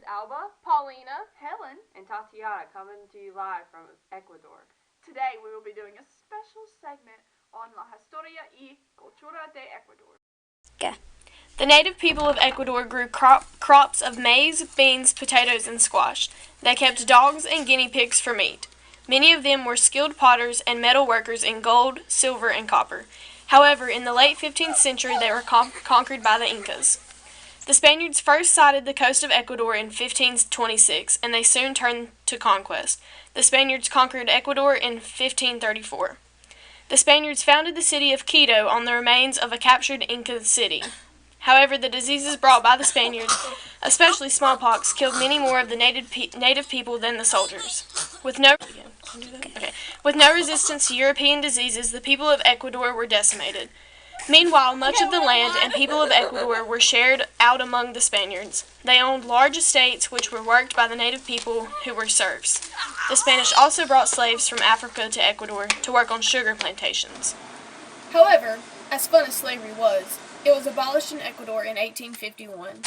Alba, Paulina, Helen, and Tatiana coming to you live from Ecuador. Today we will be doing a special segment on la historia y cultura de Ecuador. The native people of Ecuador grew crops of maize, beans, potatoes, and squash. They kept dogs and guinea pigs for meat. Many of them were skilled potters and metal workers in gold, silver, and copper. However, in the late 15th century, they were conquered by the Incas. The Spaniards first sighted the coast of Ecuador in 1526, and they soon turned to conquest. The Spaniards conquered Ecuador in 1534. The Spaniards founded the city of Quito on the remains of a captured Inca city. However, the diseases brought by the Spaniards, especially smallpox, killed many more of the native people than the soldiers. With no resistance to European diseases, the people of Ecuador were decimated. Meanwhile, much of the land and people of Ecuador were shared out among the Spaniards. They owned large estates which were worked by the native people who were serfs. The Spanish also brought slaves from Africa to Ecuador to work on sugar plantations. However, as fun as slavery was, it was abolished in Ecuador in 1851.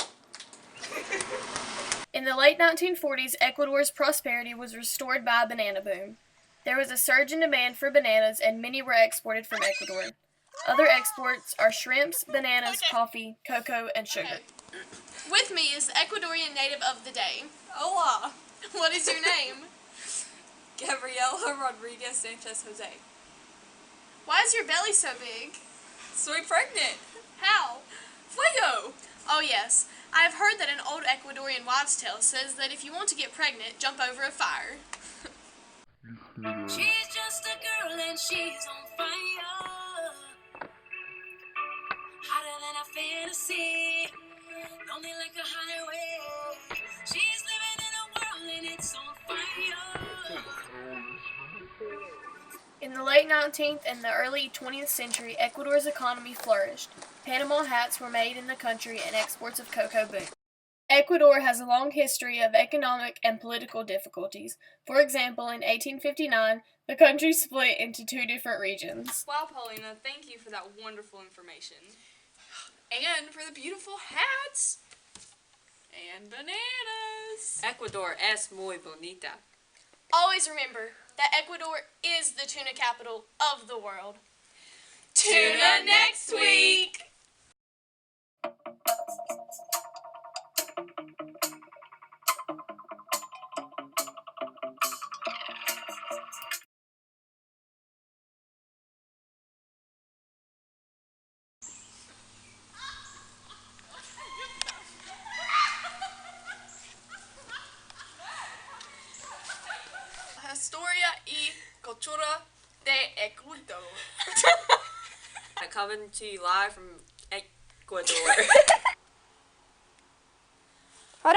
In the late 1940s, Ecuador's prosperity was restored by a banana boom. There was a surge in demand for bananas, and many were exported from Ecuador. Other exports are shrimps, bananas, coffee, cocoa, and sugar. With me is the Ecuadorian native of the day. Hola! What is your name? Gabriela Rodriguez Sanchez Jose. Why is your belly so big? Soy pregnant! How? Fuego! Oh yes, I have heard that an old Ecuadorian wives' tale says that if you want to get pregnant, jump over a fire. She's just a girl and she's on fire, hotter than a fantasy, lonely like a highway. She's living in a world and it's on fire. In the late 19th and the early 20th century, Ecuador's economy flourished. Panama hats were made in the country and exports of cocoa boomed. Ecuador has a long history of economic and political difficulties. For example, in 1859, the country split into two different regions. Wow, Paulina, thank you for that wonderful information. And for the beautiful hats! And bananas! Ecuador es muy bonita. Always remember that Ecuador is the tuna capital of the world. Tuna next week! Historia y cultura de Ecuador. Coming to you live from Ecuador.